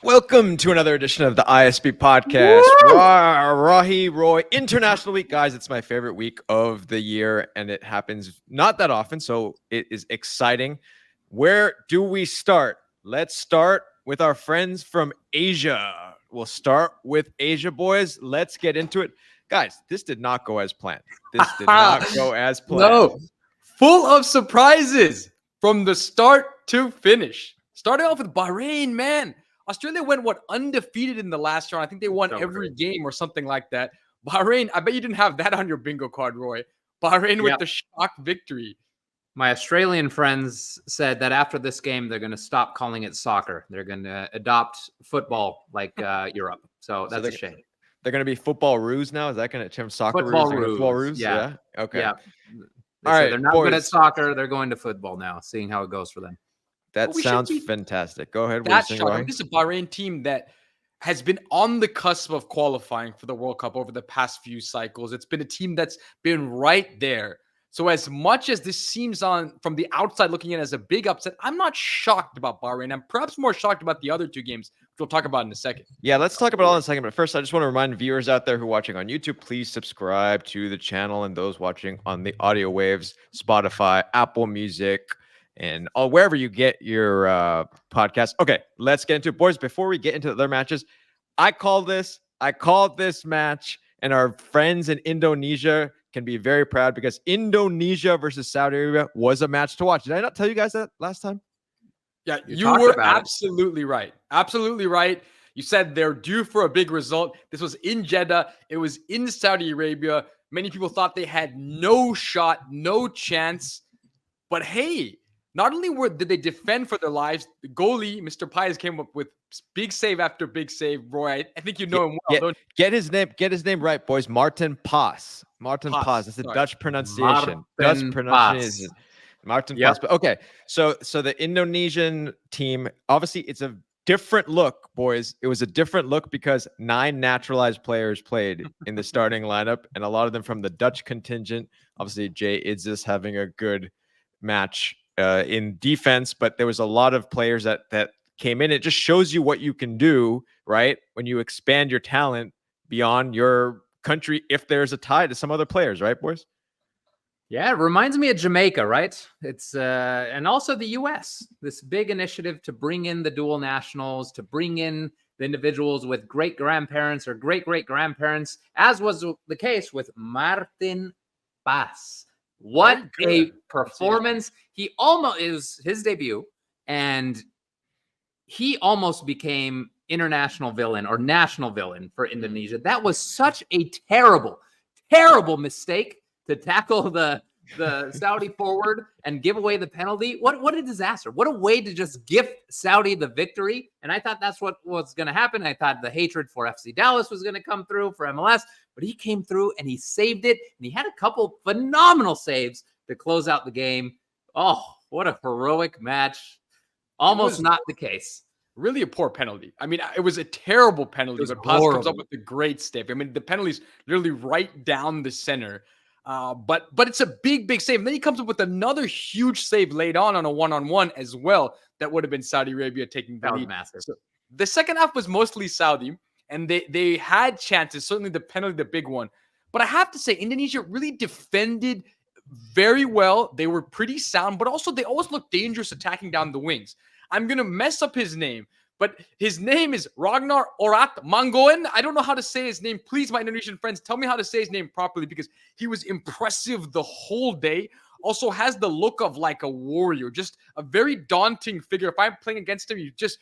Welcome to another edition of the ISB podcast. Rahi Roy, International Week, guys. It's my favorite week of the year, and it happens not that often, so it is exciting. Where do we start? Let's start with our friends from Asia. We'll start with Asia, boys. Let's get into it. Guys, this did not go as planned. This did not go as planned. No, full of surprises from the start to finish. Starting off with Bahrain, man. Australia went, undefeated in the last round. I think they won every game or something like that. Bahrain, I bet you didn't have that on your bingo card, Roy. Bahrain with the shock victory. My Australian friends said that after this game, they're going to stop calling it soccer. They're going to adopt football like Europe. So that's a shame. They're going to be football roos now? Is that going to change soccer football roos? Football roos? Yeah. Okay. Yeah. All right, they're not boys. good at soccer. They're going to football now, seeing how it goes for them. That sounds fantastic. Go ahead. That's shocking. This is a Bahrain team that has been on the cusp of qualifying for the World Cup over the past few cycles. It's been a team that's been right there. So as much as this seems on from the outside looking in as a big upset, I'm not shocked about Bahrain. I'm perhaps more shocked about the other two games, which we'll talk about in a second. Yeah, let's talk about all in a second. But first, I just want to remind viewers out there who are watching on YouTube, please subscribe to the channel, and those watching on the audio waves, Spotify, Apple Music, and wherever you get your podcast. Okay, let's get into it. Boys, before we get into the other matches, I called this match, and our friends in Indonesia can be very proud because Indonesia versus Saudi Arabia was a match to watch. Did I not tell you guys that last time? Yeah, you were absolutely right. Absolutely right. You said they're due for a big result. This was in Jeddah. It was in Saudi Arabia. Many people thought they had no shot, no chance. But hey, not only did they defend for their lives, the goalie, Mr. Pies, came up with big save after big save. Roy, I think you know him well. Don't you? Get his name right, boys. Martin Pas. Martin Pas. That's the Dutch pronunciation. Martin Pas. Okay, so the Indonesian team, obviously, it's a different look, boys. It was a different look because 9 naturalized players played in the starting lineup, and a lot of them from the Dutch contingent. Obviously, Jay Idzis having a good match in defense, but there was a lot of players that came in. It just shows you what you can do, right? When you expand your talent beyond your country, if there's a tie to some other players, right, boys? Yeah, it reminds me of Jamaica, right? It's and also the US, this big initiative to bring in the dual nationals, to bring in the individuals with great grandparents or great grandparents, as was the case with Martin Pas. What a performance. It was his debut, and he almost became international villain or national villain for Indonesia. That was such a terrible mistake to tackle the Saudi forward and give away the penalty. What a disaster. What a way to just gift Saudi the victory. And I thought that's what was going to happen. I thought the hatred for FC Dallas was going to come through for MLS, but he came through and he saved it. And he had a couple phenomenal saves to close out the game. Oh, what a heroic match. Almost not the case. Really a poor penalty. I mean, it was a terrible penalty, but Paz comes up with a great step. I mean, the penalty's literally right down the center. But it's a big save. And then he comes up with another huge save late on a one-on-one as well. That would have been Saudi Arabia taking the lead. Massive. So the second half was mostly Saudi, and they had chances. Certainly the penalty, the big one. But I have to say, Indonesia really defended very well. They were pretty sound, but also they always looked dangerous attacking down the wings. I'm going to mess up his name, but his name is Ragnar Orat Mangoen. I don't know how to say his name. Please, my Indonesian friends, tell me how to say his name properly because he was impressive the whole day. Also has the look of like a warrior, just a very daunting figure. If I'm playing against him, he just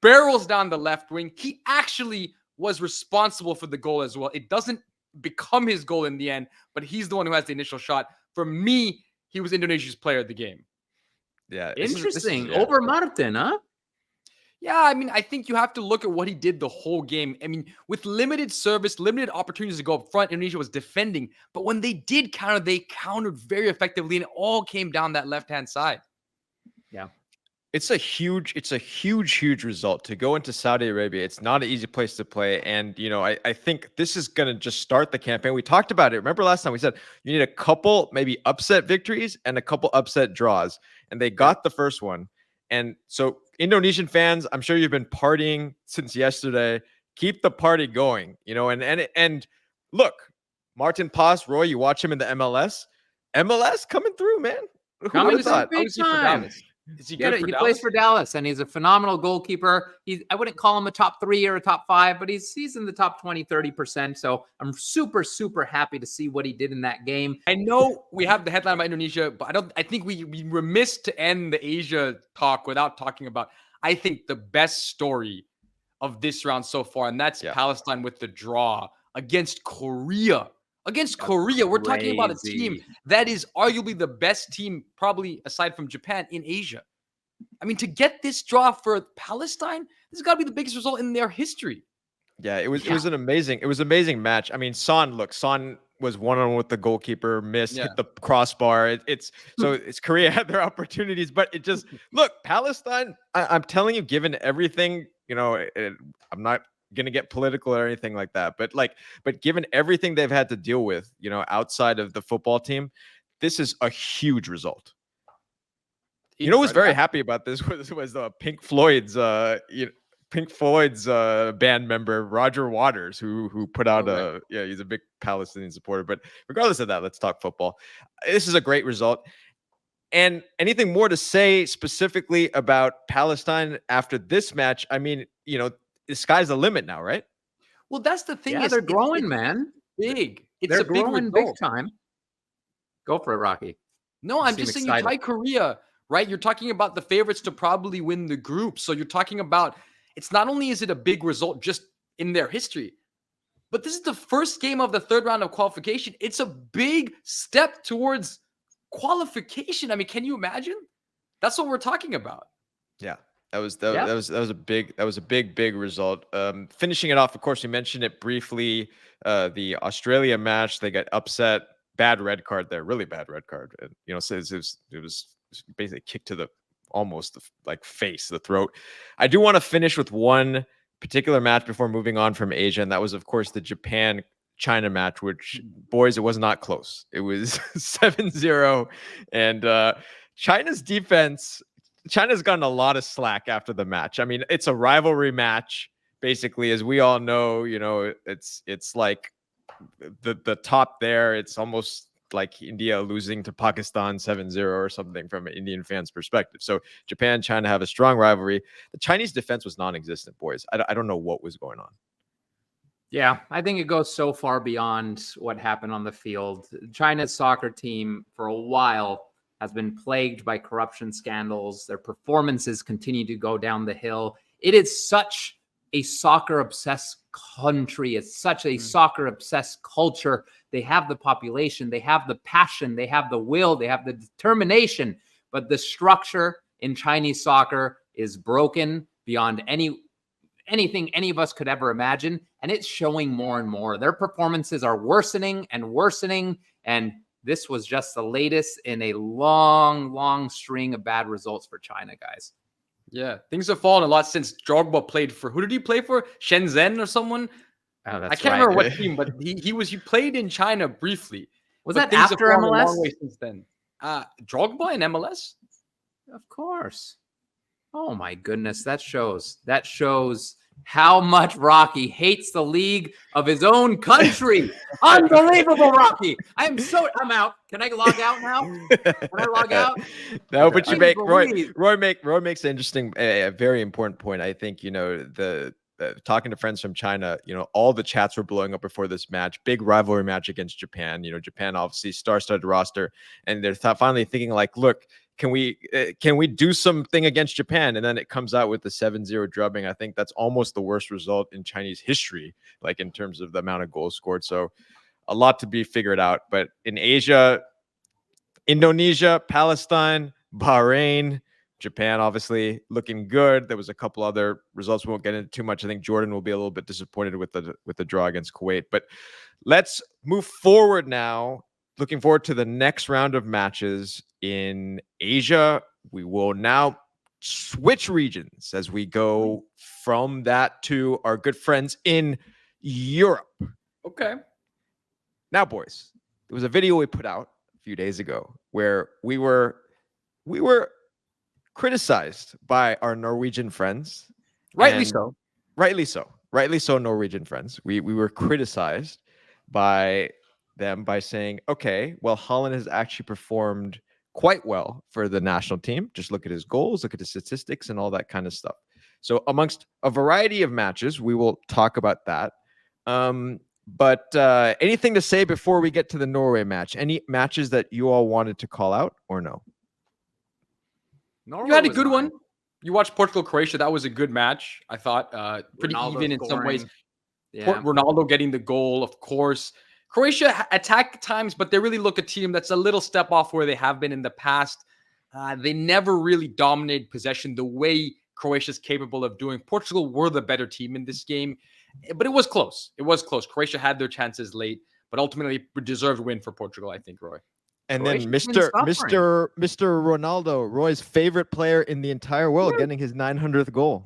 barrels down the left wing. He actually was responsible for the goal as well. It doesn't become his goal in the end, but he's the one who has the initial shot. For me, he was Indonesia's player of the game. Yeah. Interesting. Over Martin, huh? Yeah, I mean, I think you have to look at what he did the whole game. I mean, with limited service, limited opportunities to go up front, Indonesia was defending. But when they did counter, they countered very effectively, and it all came down that left-hand side. Yeah. It's a huge result to go into Saudi Arabia. It's not an easy place to play. And, you know, I think this is going to just start the campaign. We talked about it. Remember last time we said you need a couple maybe upset victories and a couple upset draws. And they got the first one. And so Indonesian fans, I'm sure you've been partying since yesterday. Keep the party going, and look, Martin Paz, Roy, you watch him in the MLS coming through, man. Who Coming would have thought? big Obviously for time. Dallas. Is he Yeah, good for he Dallas? plays for Dallas, and he's a phenomenal goalkeeper. I wouldn't call him a top 3 or a top 5, but he's in the top 20, 30%. So I'm super, super happy to see what he did in that game. I know we have the headline about Indonesia, but I think we remiss to end the Asia talk without talking about, I think, the best story of this round so far, and that's Palestine with the draw against Korea. Against Korea, we're talking about a team that is arguably the best team, probably aside from Japan, in Asia. I mean, to get this draw for Palestine, this has got to be the biggest result in their history. Yeah, it was an amazing match. I mean, Son was one-on-one with the goalkeeper, missed, hit the crossbar. It's Korea had their opportunities, but it just Palestine. I'm telling you, given everything, I'm not gonna get political or anything like that, but given everything they've had to deal with, outside of the football team, this is a huge result. Who was very happy about this was Pink Floyd's band member Roger Waters, who put out he's a big Palestinian supporter. But regardless of that, let's talk football. This is a great result. And anything more to say specifically about Palestine after this match? I mean, the sky's the limit now, right? Well, that's the thing. Yeah, they're growing, man. Big. They're growing big time. Go for it, Rocky. No, I'm just saying, you tie Korea, right? You're talking about the favorites to probably win the group. So you're talking about, it's not only is it a big result just in their history, but this is the first game of the third round of qualification. It's a big step towards qualification. I mean, can you imagine? That's what we're talking about. Yeah. That was a big result. Finishing it off, of course, we mentioned it briefly. The Australia match, they got upset. Bad red card there, really bad red card. And, so it was basically kicked to the almost face, the throat. I do want to finish with one particular match before moving on from Asia, and that was, of course, the Japan-China match, which, boys, it was not close. It was 7-0, and China's defense. China's gotten a lot of slack after the match. I mean, it's a rivalry match, basically, as we all know. It's like the top there. It's almost like India losing to Pakistan 7-0 or something from an Indian fan's perspective. So Japan, China have a strong rivalry. The Chinese defense was non-existent, boys. I don't know what was going on. Yeah, I think it goes so far beyond what happened on the field. China's soccer team for a while has been plagued by corruption scandals. Their performances continue to go down the hill. It is such a soccer-obsessed country. It's such a soccer-obsessed culture. They have the population. They have the passion. They have the will. They have the determination. But the structure in Chinese soccer is broken beyond anything any of us could ever imagine. And it's showing more and more. Their performances are worsening and worsening. And this was just the latest in a long string of bad results for China, guys. Yeah, things have fallen a lot since Drogba played for. Who did he play for? Shenzhen or someone? Oh, I can't remember what team, but he played in China briefly. Was that after MLS? A long way since then. Drogba in MLS? Of course. Oh my goodness, that shows how much Rocky hates the league of his own country. Unbelievable, Rocky. I'm out. Can I log out now? Can I log out? No, but you make Roy makes an interesting, a very important point. I think, talking to friends from China, all the chats were blowing up before this match. Big rivalry match against Japan. Japan obviously star-studded roster, and they're finally thinking look, can we do something against Japan? And then it comes out with the 7-0 drubbing. I think that's almost the worst result in Chinese history, in terms of the amount of goals scored. So a lot to be figured out. But in Asia, Indonesia, Palestine, Bahrain, Japan, obviously looking good. There was a couple other results we won't get into too much. I think Jordan will be a little bit disappointed with the draw against Kuwait. But let's move forward now. Looking forward to the next round of matches in Asia. We will now switch regions as we go from that to our good friends in Europe. Okay. Now, boys, there was a video we put out a few days ago where we were criticized by our Norwegian friends. Rightly and so. Rightly so, Norwegian friends. We were criticized by them by saying, okay, well, Haaland has actually performed quite well for the national team. Just look at his goals, look at his statistics, and all that kind of stuff. So amongst a variety of matches, we will talk about that. But anything to say before we get to the Norway match? Any matches that you all wanted to call out or no? Norway You had a was good mine. one. You watched Portugal-Croatia. That was a good match, I thought. Pretty Ronaldo even in some ways. scoring. Yeah. Ronaldo getting the goal, of course. Croatia attack at times, but they really look a team that's a little step off where they have been in the past. They never really dominated possession the way Croatia's capable of doing. Portugal were the better team in this game, but it was close. It was close. Croatia had their chances late, but ultimately deserved win for Portugal, I think, Roy. And Croatia's then been Mr. Ronaldo, Roy's favorite player in the entire world, getting his 900th goal.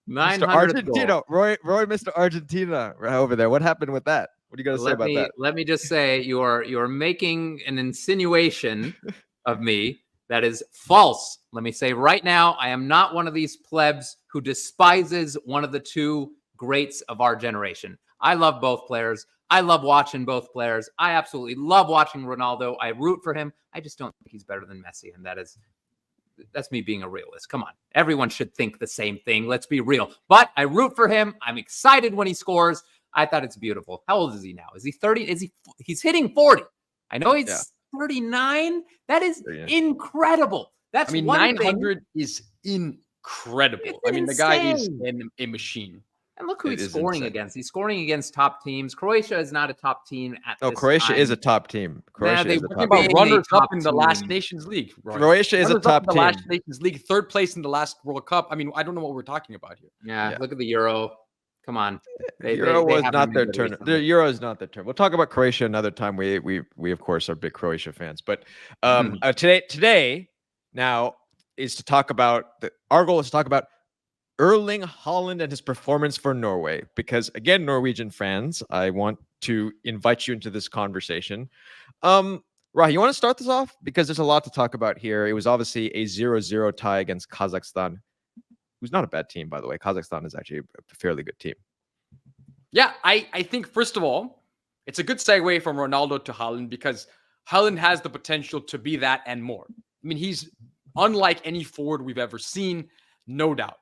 900th Mr. Argentina, goal. Roy, Mr. Argentina, right over there. What happened with that? What do you got to say about that? Let me just say you are making an insinuation of me that is false. Let me say right now, I am not one of these plebs who despises one of the two greats of our generation. I love both players. I love watching both players. I absolutely love watching Ronaldo. I root for him. I just don't think he's better than Messi, and that's me being a realist. Come on. Everyone should think the same thing. Let's be real. But I root for him. I'm excited when he scores. I thought it's beautiful. How old is he now? Is he 30? He's hitting 40. I know he's 39. That is incredible. That's 900 is incredible. It's the guy is insane. a machine. And look who It he's is scoring insane. against. He's scoring against top teams. Croatia is not a top team at No, this Croatia time. is a top team. Croatia they is a were Talking top about team. being a runners up top in the last team. Nations League, Roy. Croatia is a Runners up top in the team. last Nations League, third place in the last World Cup. I mean, I don't know what we're talking about here. Yeah, Yeah. look at the Euro. Come on. Euro was haven't not been their good turn. recently. The Euro is not their turn. We'll talk about Croatia another time. We of course are big Croatia fans. But today now is to talk about our goal is to talk about Erling Haaland and his performance for Norway. Because again, Norwegian fans, I want to invite you into this conversation. Rahi, you want to start this off? Because there's a lot to talk about here. It was obviously a 0-0 tie against Kazakhstan, who's not a bad team, by the way. Kazakhstan is actually a fairly good team. Yeah, I think, first of all, it's a good segue from Ronaldo to Haaland because Haaland has the potential to be that and more. I mean, he's unlike any forward we've ever seen, no doubt.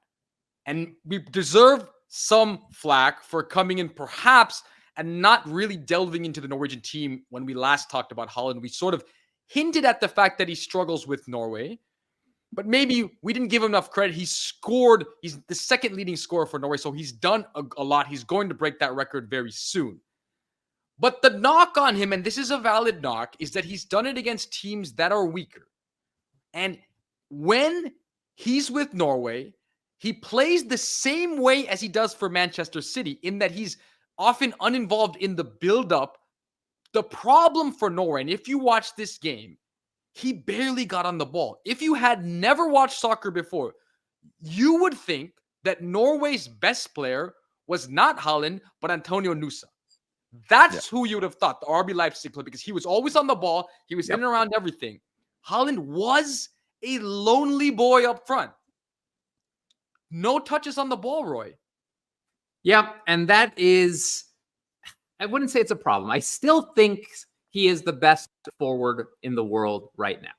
And we deserve some flack for coming in perhaps and not really delving into the Norwegian team when we last talked about Haaland. We sort of hinted at the fact that he struggles with Norway, but maybe we didn't give him enough credit. He scored. He's the second leading scorer for Norway, so he's done a lot. He's going to break that record very soon. But the knock on him, and this is a valid knock, is that he's done it against teams that are weaker. And when he's with Norway, he plays the same way as he does for Manchester City in that he's often uninvolved in the build-up. The problem for Norway, and if you watch this game, he barely got on the ball. If you had never watched soccer before, you would think that Norway's best player was not Haaland, but Antonio Nusa. That's who you would have thought, the RB Leipzig player, because he was always on the ball. He was in and around everything. Haaland was a lonely boy up front. No touches on the ball, Roy. Yeah, and that is, I wouldn't say it's a problem. I still think he is the best forward in the world right now.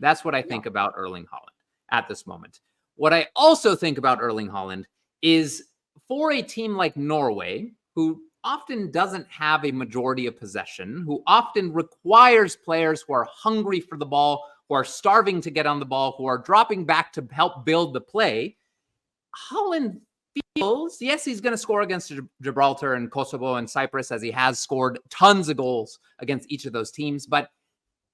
That's what I think about Erling Haaland at this moment. What I also think about Erling Haaland is for a team like Norway, who often doesn't have a majority of possession, who often requires players who are hungry for the ball, who are starving to get on the ball, who are dropping back to help build the play, Haaland feels, yes, he's going to score against Gibraltar and Kosovo and Cyprus, as he has scored tons of goals against each of those teams. But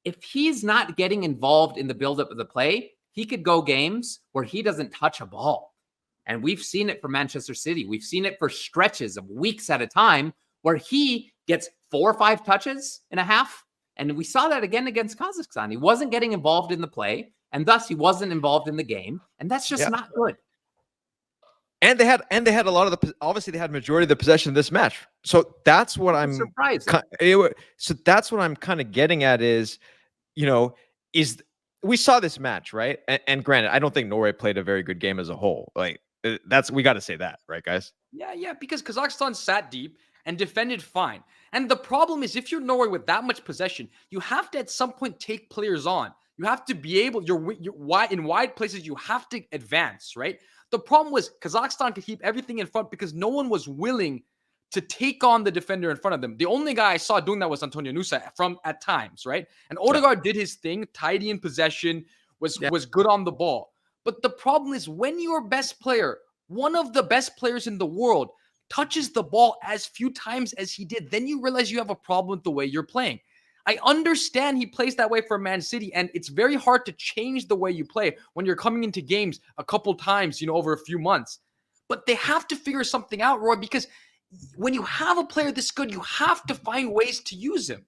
if he's not getting involved in the buildup of the play, he could go games where he doesn't touch a ball. And we've seen it for Manchester City. We've seen it for stretches of weeks at a time where he gets 4 or 5 touches in a half. And we saw that again against Kazakhstan. He wasn't getting involved in the play, and thus he wasn't involved in the game. And that's just not good. And they had a lot of obviously they had majority of the possession in this match. So that's what I'm surprised. So that's what I'm kind of getting at is, is we saw this match, right? And granted, I don't think Norway played a very good game as a whole. Like we got to say that, right, guys? Yeah, because Kazakhstan sat deep and defended fine. And the problem is, if you're Norway with that much possession, you have to at some point take players on. You have to be able, you're wide in wide places, you have to advance, right? The problem was Kazakhstan could keep everything in front because no one was willing to take on the defender in front of them. The only guy I saw doing that was Antonio Nusa at times, right? And Odegaard did his thing, tidy in possession, was good on the ball. But the problem is when your best player, one of the best players in the world, touches the ball as few times as he did, then you realize you have a problem with the way you're playing. I understand he plays that way for Man City, and it's very hard to change the way you play when you're coming into games a couple times, over a few months. But they have to figure something out, Roy, because when you have a player this good, you have to find ways to use him.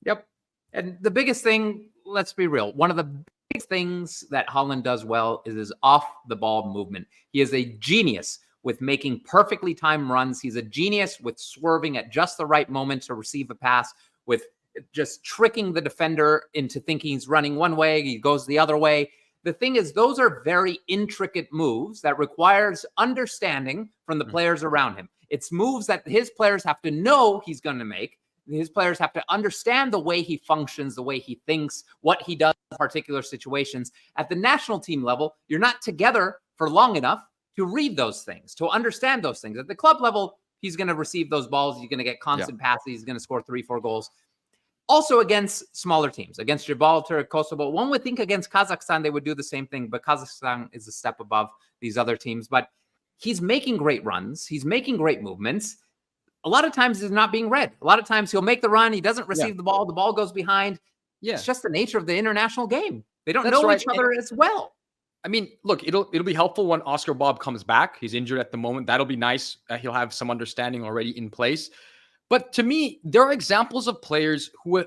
Yep. And the biggest thing, let's be real, one of the biggest things that Haaland does well is his off-the-ball movement. He is a genius with making perfectly timed runs. He's a genius with swerving at just the right moment to receive a pass, with just tricking the defender into thinking he's running one way, he goes the other way. The thing is, those are very intricate moves that requires understanding from the players around him. It's moves that his players have to know he's going to make. His players have to understand the way he functions, the way he thinks, what he does in particular situations. At the national team level, you're not together for long enough to read those things, to understand those things. At the club level, he's going to receive those balls. He's going to get constant passes. He's going to score 3-4 goals. Also against smaller teams, against Gibraltar, Kosovo. One would think against Kazakhstan, they would do the same thing, but Kazakhstan is a step above these other teams. But he's making great runs. He's making great movements. A lot of times he's not being read. A lot of times he'll make the run. He doesn't receive the ball goes behind. Yeah. It's just the nature of the international game. They don't know each other as well. I mean, look, it'll be helpful when Oscar Bob comes back. He's injured at the moment. That'll be nice. He'll have some understanding already in place. But to me, there are examples of players who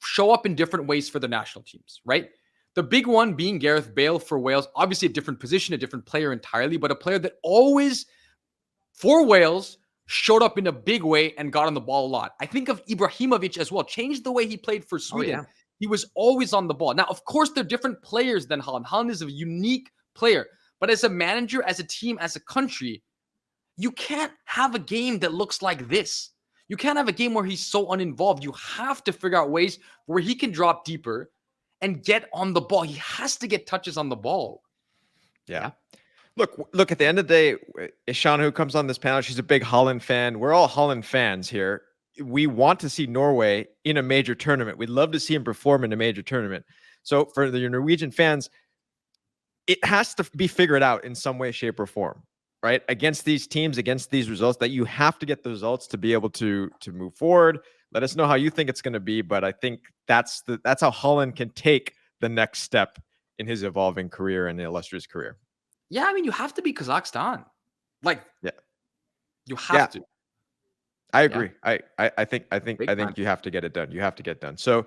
show up in different ways for the national teams, right? The big one being Gareth Bale for Wales. Obviously a different position, a different player entirely, but a player that always, for Wales, showed up in a big way and got on the ball a lot. I think of Ibrahimovic as well. Changed the way he played for Sweden. He was always on the ball. Now, of course, they're different players than Haaland. Haaland is a unique player. But as a manager, as a team, as a country, you can't have a game that looks like this. You can't have a game where he's so uninvolved. You have to figure out ways where he can drop deeper and get on the ball. He has to get touches on the ball. Yeah. Look, at the end of the day, Ishana, who comes on this panel, she's a big Holland fan. We're all Holland fans here. We want to see Norway in a major tournament. We'd love to see him perform in a major tournament. So for the Norwegian fans, it has to be figured out in some way, shape, or form, right? Against these teams, against these results, that you have to get the results to be able to move forward. Let us know how you think it's going to be, but I think that's how Holland can take the next step in his evolving career and illustrious career. Yeah, I mean, you have to be Kazakhstan. You have to. I agree. Yeah. I think you have to get it done. You have to get done. So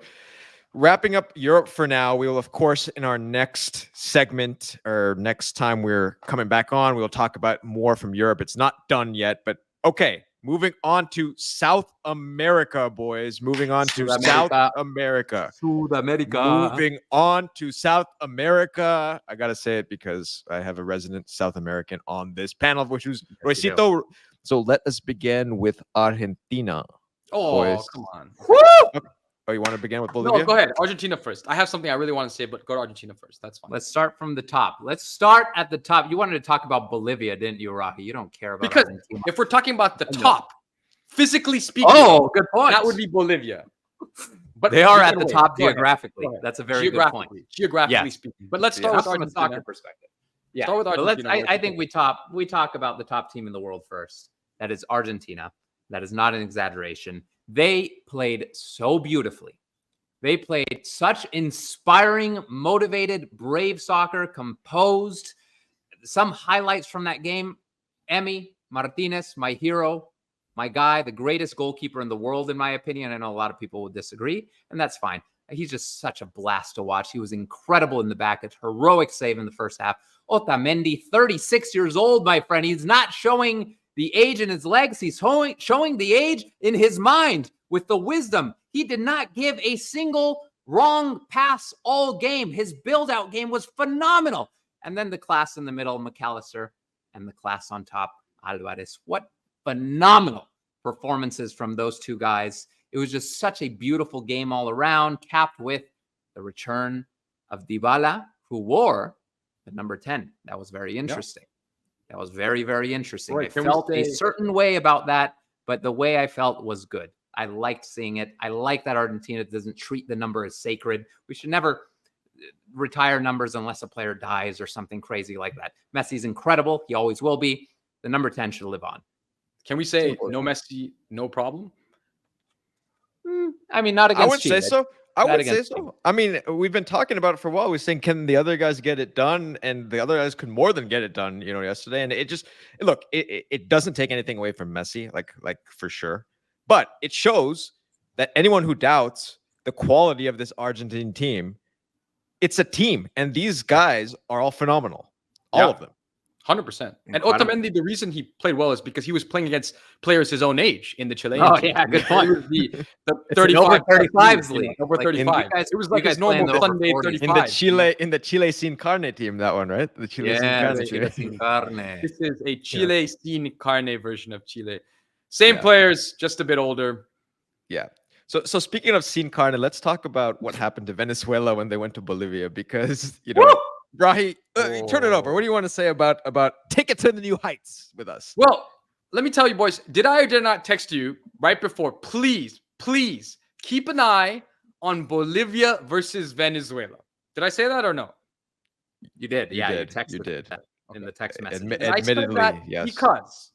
wrapping up Europe for now, we will, of course, in our next segment or next time we're coming back on, we'll talk about more from Europe. It's not done yet, but okay. Moving on to South America, boys. Moving on to South America. Moving on to South America. I got to say it because I have a resident South American on this panel, which is Roycito. So let us begin with Argentina. Oh, boys. Come on. Woo! Okay. Oh, you want to begin with Bolivia? No, go ahead. Argentina first. I have something I really want to say, but go to Argentina first. That's fine. Let's start from the top. Let's start at the top. You wanted to talk about Bolivia, didn't you, Rocky? You don't care about Argentina. If we're talking about the top, physically speaking, good point. That would be Bolivia. But they are at the top geographically. That's a very good point. Geographically speaking. But let's start with from a soccer perspective. Yeah. Start with Argentina. I think we talk about the top team in the world first. That is Argentina. That is not an exaggeration. They played so beautifully. They played such inspiring, motivated, brave soccer, composed. Some highlights from that game. Emi Martinez, my hero, my guy, the greatest goalkeeper in the world, in my opinion. I know a lot of people would disagree, and that's fine. He's just such a blast to watch. He was incredible in the back. A heroic save in the first half. Otamendi, 36 years old, my friend. He's not showing the age in his legs. He's showing the age in his mind with the wisdom. He did not give a single Wrong pass all game. His build-out game was phenomenal. And then the class in the middle, McAllister, and the class on top, Alvarez. What phenomenal performances from those two guys. It was just such a beautiful game all around, capped with the return of Dybala, who wore the number 10. That was very interesting. That was very, very interesting. Right. I felt a certain way about that, but the way I felt was good. I liked seeing it. I like that Argentina doesn't treat the number as sacred. We should never retire numbers unless a player dies or something crazy like that. Messi's incredible. He always will be. The number 10 should live on. Can we say no Messi, no problem? I mean, not against I would Chile. say so. I Not would say against so. Chile. I mean, we've been talking about it for a while. We're saying, can the other guys get it done? And the other guys could more than get it done, yesterday. And it just, look, it doesn't take anything away from Messi, like for sure. But it shows that anyone who doubts the quality of this Argentine team, it's a team. And these guys are all phenomenal. All of them. 100%. And Incredible. Otamendi, the reason he played well is because he was playing against players his own age in the Chilean Oh, team. yeah, good point. The It's an over 35s league. Over Like, 35. guys- It was you like guys his normal playing the over Sunday 40s. 35. In the Chile Sin Carne team, that one, right? The Chile Sin Yeah, Carne the team. Chile sin carne. This is a Chile sin carne version of Chile. Same Yeah. players, just a bit older. Yeah. So speaking of Sin Carne, let's talk about what happened to Venezuela when they went to Bolivia, because Rahi, turn it over. What do you want to say about take it to the new heights with us? Well, let me tell you, boys, did I or did I not text you right before? Please keep an eye on Bolivia versus Venezuela. Did I say that or no? You did. You Yeah, did. you texted You did. that in the text message. And I said Admittedly, that yes. because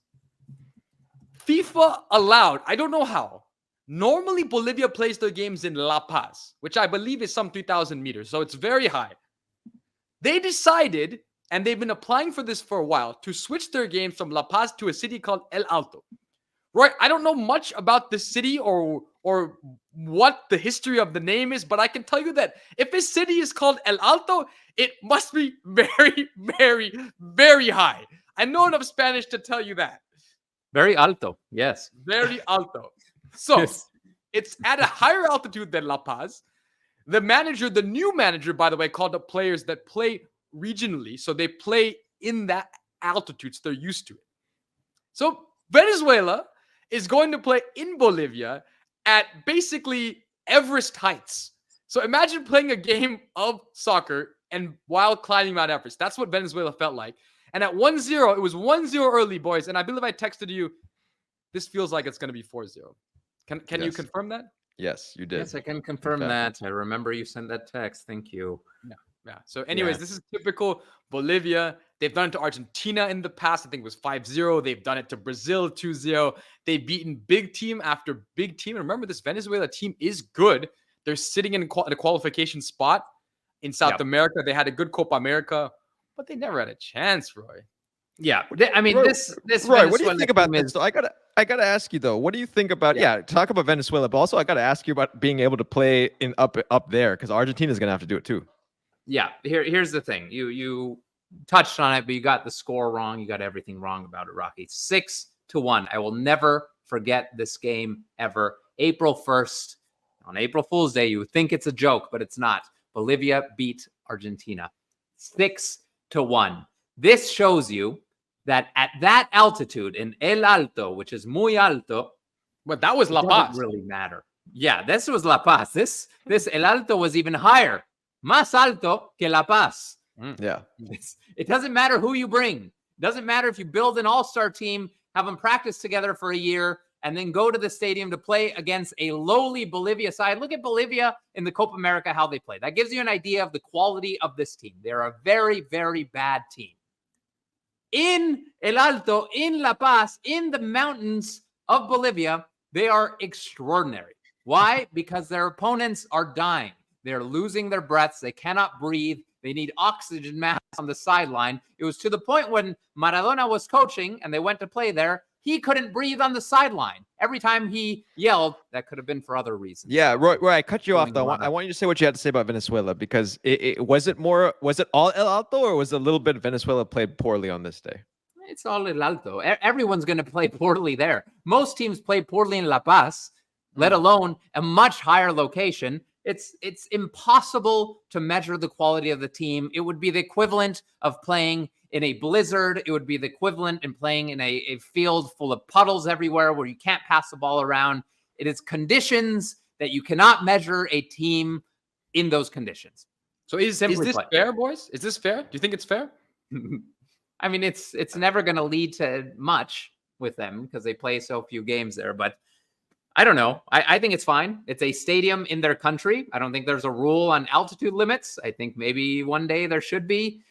FIFA allowed, I don't know how. Normally, Bolivia plays their games in La Paz, which I believe is some 3,000 meters. So it's very high. They decided, and they've been applying for this for a while, to switch their games from La Paz to a city called El Alto. Roy, I don't know much about this city or what the history of the name is, but I can tell you that if a city is called El Alto, it must be very, very, very high. I know enough Spanish to tell you that. Very alto. Yes. Very alto. So Yes. it's at a higher altitude than La Paz. The new manager, by the way, called up players that play regionally. So they play in that altitude. So they're used to it. So Venezuela is going to play in Bolivia at basically Everest heights. So imagine playing a game of soccer and while climbing Mount Everest. That's what Venezuela felt like. And at 1-0, it was 1-0 early, boys. And I believe I texted you, this feels like it's going to be 4-0. Can you Yes. confirm that? Yes, you did. Yes, I can confirm that. I remember you sent that text. Thank you. Yeah. So anyways, This is typical Bolivia. They've done it to Argentina in the past. I think it was 5-0. They've done it to Brazil 2-0. They've beaten big team after big team. And remember, this Venezuela team is good. They're sitting in a qualification spot in South America. They had a good Copa America, but they never had a chance, Roy. Yeah. I mean, Roy, this Roy, what do you Venezuela think about team this? So I gotta ask you though. What do you think about? Talk about Venezuela, but also I gotta ask you about being able to play in up there, because Argentina's gonna have to do it too. Yeah. Here's the thing. You touched on it, but you got the score wrong. You got everything wrong about it, Rocky. 6-1. I will never forget this game ever. April 1st, on April Fool's Day, you would think it's a joke, but it's not. Bolivia beat Argentina 6-1. This shows you that at that altitude in El Alto, which is muy alto, But that was La it Paz. doesn't really matter. Yeah, this was La Paz. This El Alto was even higher. Más alto que La Paz. Yeah. It doesn't matter who you bring. It doesn't matter if you build an all-star team, have them practice together for a year, and then go to the stadium to play against a lowly Bolivia side. Look at Bolivia in the Copa America, how they play. That gives you an idea of the quality of this team. They're a very, very bad team. In El Alto, in La Paz, in the mountains of Bolivia, they are extraordinary. Why? Because their opponents are dying. They're losing their breaths. They cannot breathe. They need oxygen masks on the sideline. It was to the point when Maradona was coaching and they went to play there, he couldn't breathe on the sideline. Every time he yelled, that could have been for other reasons. Yeah, Roy, I cut you off Going though. on. I want you to say what you had to say about Venezuela, because was it all El Alto, or was it a little bit Venezuela played poorly on this day? It's all El Alto. Everyone's going to play poorly there. Most teams play poorly in La Paz, let alone a much higher location. It's impossible to measure the quality of the team. It would be the equivalent of playing in a blizzard. It would be the equivalent in playing in a field full of puddles everywhere where you can't pass the ball around. It is conditions that you cannot measure a team in those conditions. So is this fair, boys? Is this fair? Do you think it's fair? I mean, it's never going to lead to much with them because they play so few games there. But I don't know. I think it's fine. It's a stadium in their country. I don't think there's a rule on altitude limits. I think maybe one day there should be.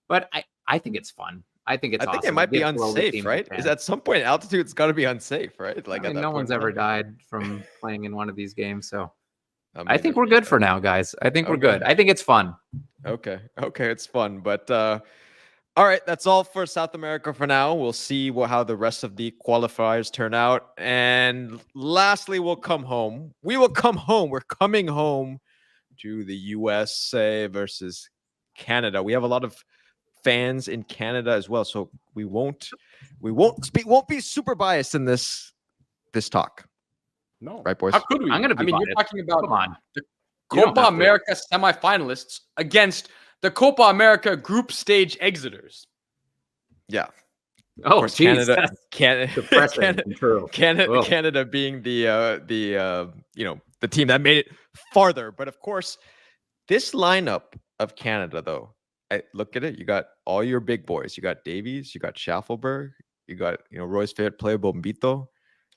But I think it's fun. I think it's awesome. I think it might be unsafe, right? Is at some point altitude's got to be unsafe, right? Like, I mean, no one's ever died from playing in one of these games. So I think we're good for now, guys. I think we're good. I think it's fun. Okay, it's fun. But all right, that's all for South America for now. We'll see how the rest of the qualifiers turn out. And lastly, we'll come home. We will come home. We're coming home to the USA versus Canada. We have a lot of fans in Canada as well, so we won't be super biased in this talk. No, right, boys? How could we? I'm gonna be you're biased. talking about Come on. the Copa America semifinalists against the Copa America group stage exiters. Yeah. Oh, Canada being the team that made it farther. But of course, this lineup of Canada, though, I look at it. You got all your big boys. You got Davies. You got Schaffelberg. You got Roy's favorite player, Bombito.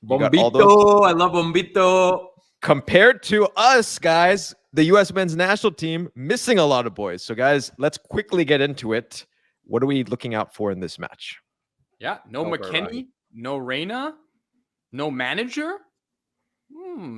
Bombito, I love Bombito. Compared to us, guys, the U.S. men's national team missing a lot of boys. So, guys, let's quickly get into it. What are we looking out for in this match? Yeah, no McKennie, no Reyna, no manager.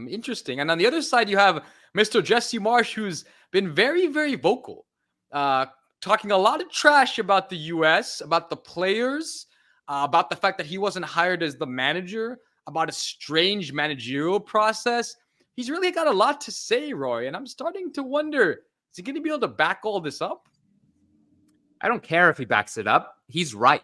Interesting. And on the other side, you have Mr. Jesse Marsch, who's been very, very vocal, talking a lot of trash about the U.S., about the players, about the fact that he wasn't hired as the manager, about a strange managerial process. He's really got a lot to say, Roy, and I'm starting to wonder, is he going to be able to back all this up? I don't care if he backs it up. He's right.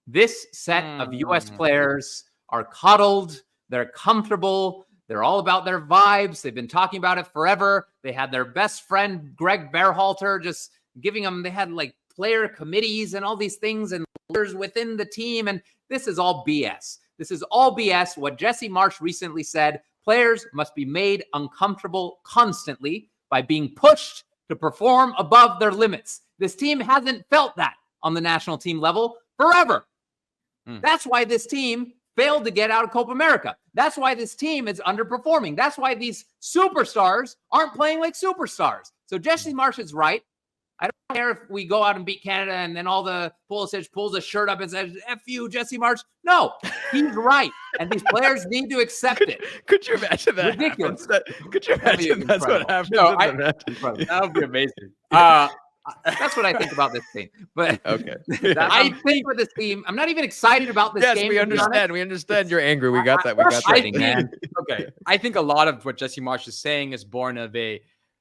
This set of U.S. players are coddled. They're comfortable. They're all about their vibes. They've been talking about it forever. They had their best friend, Greg Berhalter, just giving them, they had like player committees and all these things and leaders within the team. And this is all BS. This is all BS. What Jesse Marsch recently said, players must be made uncomfortable constantly by being pushed to perform above their limits. This team hasn't felt that on the national team level forever. That's why this team failed to get out of Copa America. That's why this team is underperforming. That's why these superstars aren't playing like superstars. So Jesse Marsch is right. I don't care if we go out and beat Canada and then all the Pulisic pulls a shirt up and says, F you, Jesse Marsch. No, he's right. And these players need to accept it. Could you imagine that? Ridiculous. Could you imagine that's what happens? No, that would be amazing. That's what I think about this team. But okay, I think for this team, I'm not even excited about this game. Yes, we understand. We understand you're angry. We got that. Okay. I think a lot of what Jesse Marsch is saying is born of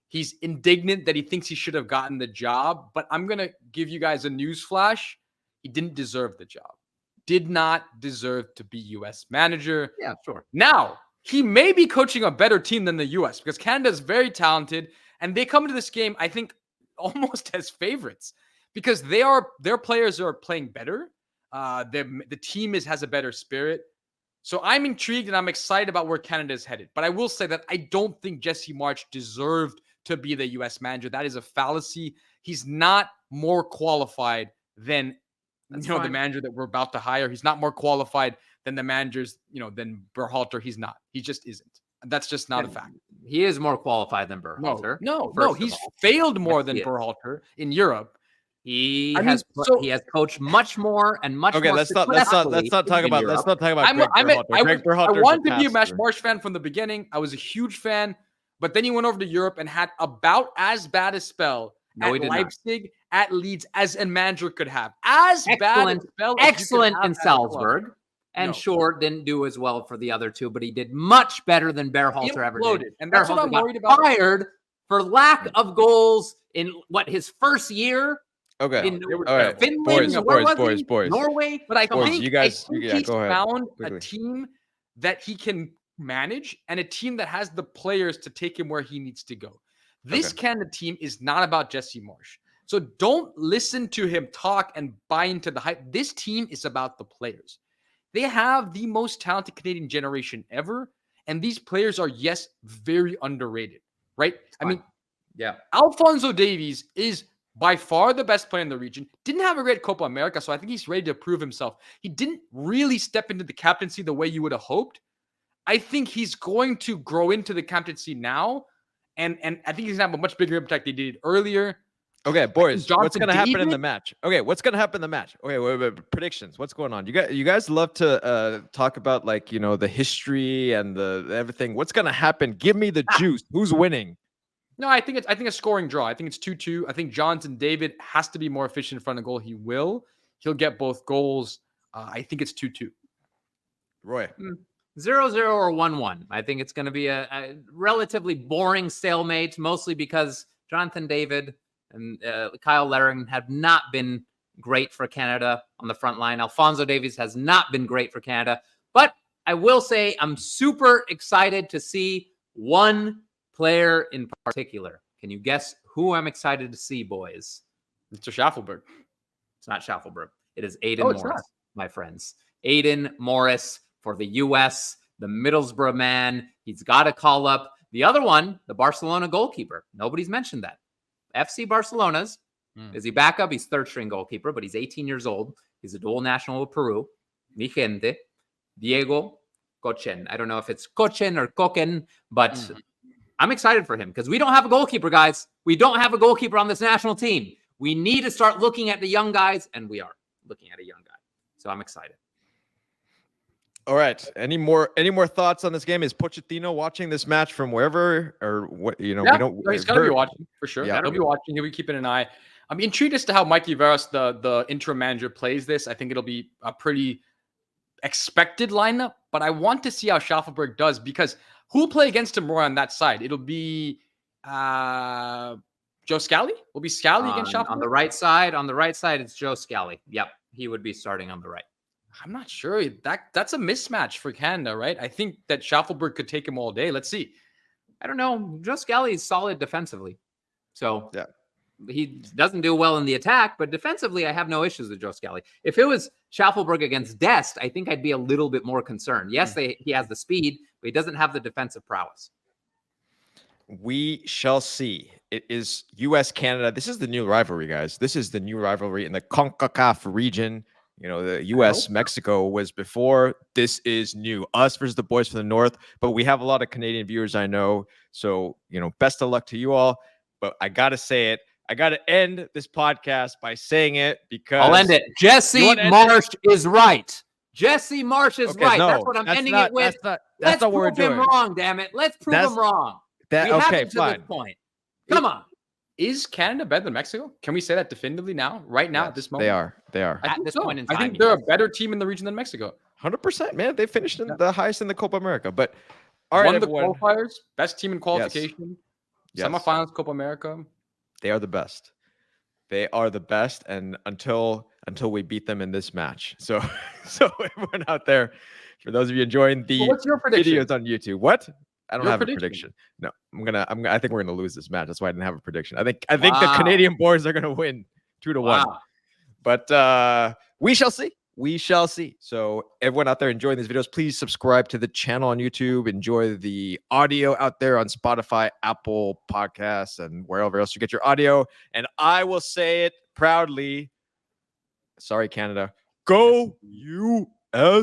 he's indignant that he thinks he should have gotten the job. But I'm going to give you guys a news flash. He didn't deserve the job. Did not deserve to be U.S. manager. Yeah, sure. Now, he may be coaching a better team than the U.S. because Canada is very talented. And they come into this game, I think, almost as favorites because their players are playing better. The team has a better spirit. So I'm intrigued and I'm excited about where Canada is headed. But I will say that I don't think Jesse Marsch deserved to be the U.S. manager. That is a fallacy. He's not more qualified than the manager that we're about to hire. He's not more qualified than the managers, than Berhalter. He's not. He just isn't. That's just not a fact. He is more qualified than Berhalter. No. He's failed more than Berhalter in Europe. He has coached much more and much more. Okay, let's not talk about Greg Berhalter. I wanted to be a Marsch fan from the beginning. I was a huge fan, but then he went over to Europe and had about as bad a spell at Leipzig, at Leeds as a manager could have. Excellent in Salzburg. And sure, didn't do as well for the other two, but he did much better than Berhalter ever did. And that's what I'm worried about. Fired for lack of goals in his first year. Okay. In Finland, boys. Norway. But I think he's found a team that he can manage and a team that has the players to take him where he needs to go. This Canada team is not about Jesse Marsh. So don't listen to him talk and buy into the hype. This team is about the players. They have the most talented Canadian generation ever. And these players are, yes, very underrated, right? I mean, yeah, Alphonso Davies is by far the best player in the region. Didn't have a great Copa America, so I think he's ready to prove himself. He didn't really step into the captaincy the way you would have hoped. I think he's going to grow into the captaincy now. And I think he's going to have a much bigger impact than he did earlier. Okay, boys, what's going to happen in the match? Okay, what's going to happen in the match? Okay, wait, predictions. What's going on? You guys love to talk about, like, you know, the history and the everything. What's going to happen? Give me the juice. Who's winning? No, I think a scoring draw. I think it's 2-2. I think Jonathan David has to be more efficient in front of goal. He will. He'll get both goals. I think it's 2-2. Roy. 0-0 or 1-1. I think it's going to be a relatively boring stalemate, mostly because Jonathan David and Kyle Laring have not been great for Canada on the front line. Alphonso Davies has not been great for Canada. But I will say I'm super excited to see one player in particular. Can you guess who I'm excited to see, boys? Mr. Schaffelberg. It's not Schaffelberg. It is Aiden Morris, my friends. Aiden Morris for the U.S., the Middlesbrough man. He's got to call up the other one, the Barcelona goalkeeper. Nobody's mentioned that. FC Barcelona's. Is he backup? He's third-string goalkeeper, but he's 18 years old. He's a dual national of Peru. Mi gente, Diego Cochen. I don't know if it's Cochen or Coquen, but I'm excited for him because we don't have a goalkeeper, guys. We don't have a goalkeeper on this national team. We need to start looking at the young guys, and we are looking at a young guy. So I'm excited. All right. Any more thoughts on this game? Is Pochettino watching this match from wherever, or what? You know, yeah, we don't. He's going to be watching for sure. Yeah, he'll be watching. He'll be keeping an eye. I'm intrigued as to how Mikey Veras, the interim manager, plays this. I think it'll be a pretty expected lineup, but I want to see how Schaffelberg does because who will play against him more on that side? It'll be Joe Scally. Will be Scally against Schaffelberg on the right side. On the right side, it's Joe Scally. Yep, he would be starting on the right. I'm not sure. That's a mismatch for Canada, right? I think that Schaffelberg could take him all day. Let's see. I don't know. Joe Scally is solid defensively. So yeah, he doesn't do well in the attack, but defensively, I have no issues with Joe Scally. If it was Schaffelberg against Dest, I think I'd be a little bit more concerned. Yes, he has the speed, but he doesn't have the defensive prowess. We shall see. It is U.S.-Canada. This is the new rivalry, guys. This is the new rivalry in the CONCACAF region. You know, the U.S.-Mexico was before. This is new. Us versus the boys from the north. But we have a lot of Canadian viewers, I know. So, you know, best of luck to you all. But I got to say it. I got to end this podcast by saying it because... I'll end it. Jesse Marsh is right. Jesse Marsh is right. No, that's what I'm ending it with. That's not what we're doing. Let's prove him wrong, damn it. Let's prove him wrong. Okay, fine. To this point. Come on. Is Canada better than Mexico? Can we say that definitively now? Right now, at this moment? They are. At this point in time. I think they're a better team in the region than Mexico. 100%, man. They finished in the highest in the Copa America. But all right, won everyone. The qualifiers, best team in qualification, semifinals, Copa America. They are the best. They are the best, and until we beat them in this match. So everyone out there, for those of you enjoying the what's your prediction? videos on YouTube, what? I don't have prediction? a prediction. No, I think we're gonna lose this match. That's why I didn't have a prediction. I think the Canadian boys are gonna win 2-1. But we shall see. We shall see. So everyone out there enjoying these videos, please subscribe to the channel on YouTube. Enjoy the audio out there on Spotify, Apple Podcasts, and wherever else you get your audio. And I will say it proudly. Sorry, Canada. Go USA.